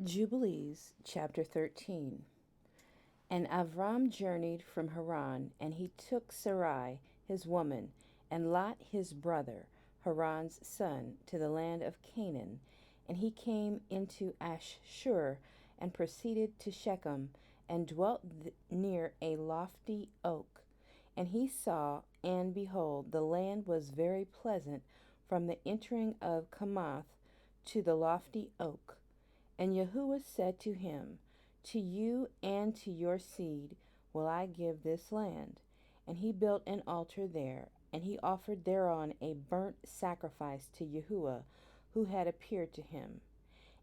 Jubilees, chapter 13. And Avram journeyed from Haran, and he took Sarai his woman, and Lot his brother, Haran's son, to the land of Canaan. And he came into Ashur, and proceeded to Shechem, and dwelt near a lofty oak. And he saw, and behold, the land was very pleasant from the entering of Chamath to the lofty oak. And Yahuwah said to him, To you and to your seed will I give this land. And he built an altar there, and he offered thereon a burnt sacrifice to Yahuwah, who had appeared to him.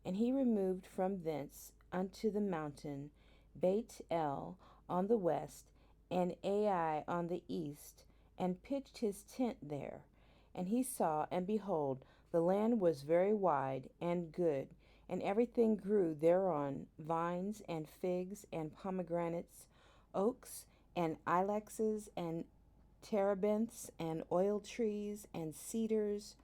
And he removed from thence unto the mountain Beit El on the west, and Ai on the east, and pitched his tent there. And he saw, and behold, the land was very wide and good, and everything grew thereon, vines and figs and pomegranates, oaks and ilexes and terebinths and oil trees and cedars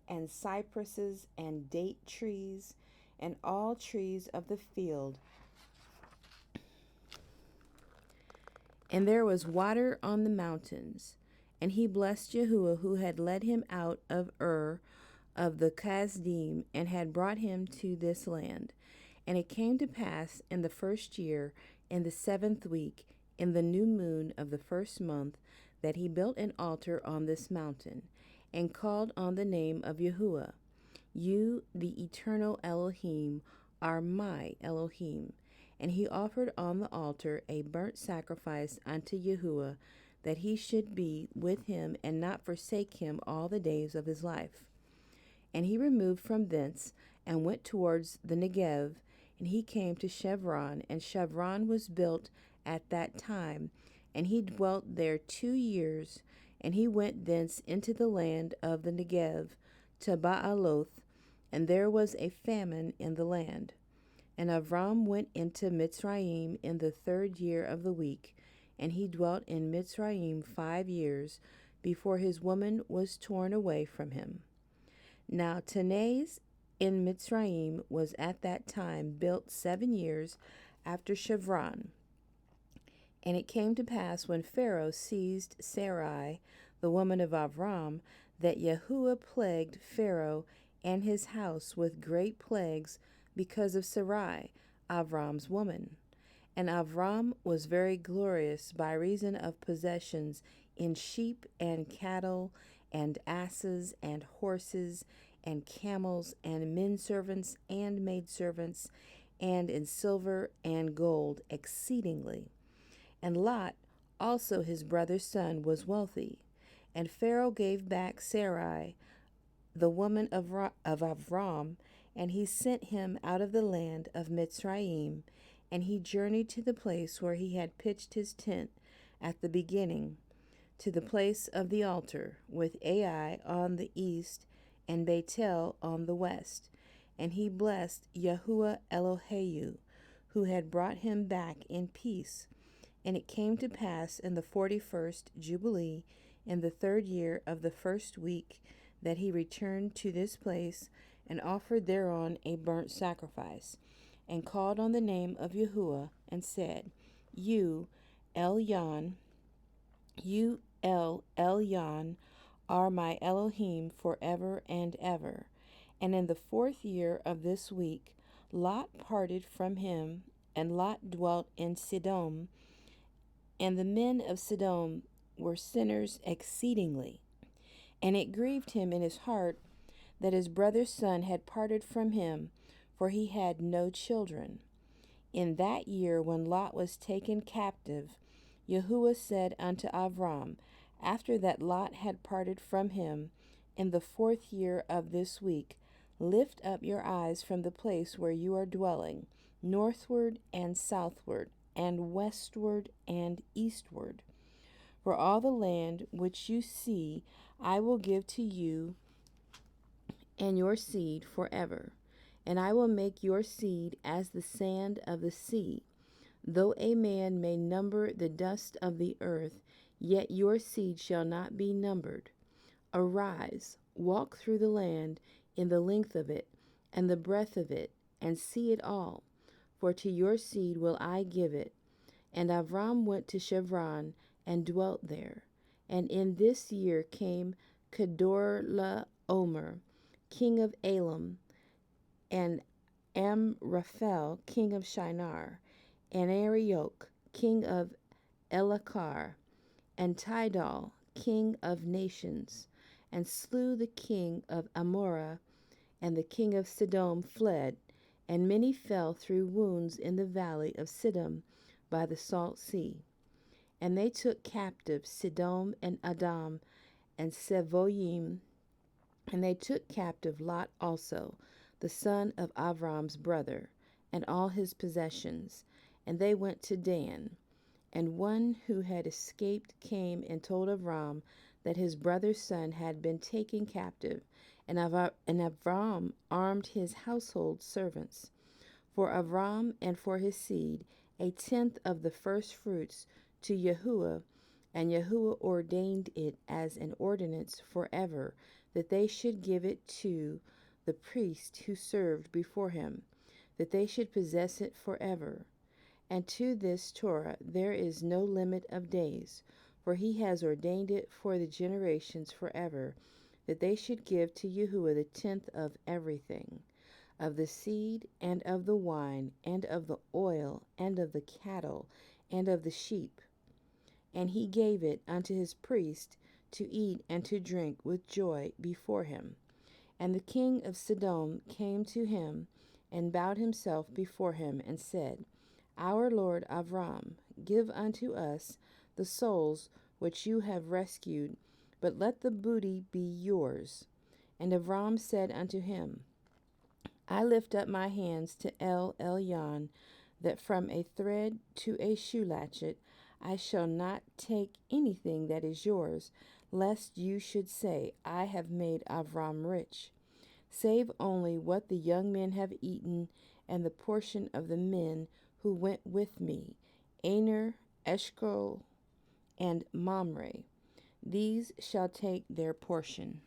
and cypresses and date trees and all trees of the field. And there was water on the mountains. And he blessed Yahuwah, who had led him out of Ur of the Kasdim, and had brought him to this land. And it came to pass in the first year, in the 7th week, in the new moon of the first month, that he built an altar on this mountain, and called on the name of Yahuwah. You, the eternal Elohim, are my Elohim. And he offered on the altar a burnt sacrifice unto Yahuwah, that he should be with him and not forsake him all the days of his life. And he removed from thence, and went towards the Negev, and he came to Chevron, and Chevron was built at that time, and he dwelt there 2 years, and he went thence into the land of the Negev, to Baaloth, and there was a famine in the land. And Avram went into Mitzrayim in the 3rd year of the week, and he dwelt in Mitzrayim 5 years, before his woman was torn away from him. Now Tanez in Mitzrayim was at that time built 7 years after Chevron. And it came to pass, when Pharaoh seized Sarai, the woman of Avram, that Yahuwah plagued Pharaoh and his house with great plagues because of Sarai, Avram's woman. And Avram was very glorious by reason of possessions in sheep and cattle and asses and horses and camels and men servants and maidservants, and in silver and gold exceedingly. And Lot, also his brother's son, was wealthy. And Pharaoh gave back Sarai, the woman of Avram, and he sent him out of the land of Mitzrayim, and he journeyed to the place where he had pitched his tent at the beginning, to the place of the altar, with Ai on the east and Bethel on the west. And he blessed Yahuwah Elohehu, who had brought him back in peace. And it came to pass in the 41st Jubilee, in the 3rd year of the 1st week, that he returned to this place, and offered thereon a burnt sacrifice, and called on the name of Yahuwah, and said, You, Elyon, are my Elohim forever and ever. And in the 4th year of this week, Lot parted from him, and Lot dwelt in Sodom, and the men of Sodom were sinners exceedingly. And it grieved him in his heart that his brother's son had parted from him, for he had no children. In that year when Lot was taken captive, Yahuwah said unto Avram, after that Lot had parted from him, in the 4th year of this week, Lift up your eyes from the place where you are dwelling, northward and southward, and westward and eastward. For all the land which you see I will give to you and your seed forever. And I will make your seed as the sand of the sea. Though a man may number the dust of the earth, yet your seed shall not be numbered. Arise, walk through the land in the length of it, and the breadth of it, and see it all, for to your seed will I give it. And Avram went to Chevron and dwelt there. And in this year came Kedorlaomer, king of Elam, and Amraphel, king of Shinar, and Arioch, king of Elakar, and Tidal, king of nations, and slew the king of Amorah, and the king of Sodom fled, and many fell through wounds in the valley of Siddim by the salt sea. And they took captive Sodom and Adam and Sevoyim, and they took captive Lot also, the son of Avram's brother, and all his possessions, and they went to Dan. And one who had escaped came and told Avram that his brother's son had been taken captive, and Avram armed his household servants. For Avram and for his seed, a tenth of the first fruits to Yahuwah, and Yahuwah ordained it as an ordinance forever, that they should give it to the priests who served before him, that they should possess it forever. And to this Torah there is no limit of days, for he has ordained it for the generations forever, that they should give to Yahuwah the tenth of everything, of the seed, and of the wine, and of the oil, and of the cattle, and of the sheep. And he gave it unto his priest to eat and to drink with joy before him. And the king of Sodom came to him, and bowed himself before him, and said, Our Lord Avram, give unto us the souls which you have rescued, but let the booty be yours. And Avram said unto him, I lift up my hands to El Elyon, that from a thread to a shoe latchet I shall not take anything that is yours, lest you should say, I have made Avram rich. Save only what the young men have eaten, and the portion of the men who went with me, Aner, Eshcol, and Mamre. These shall take their portion.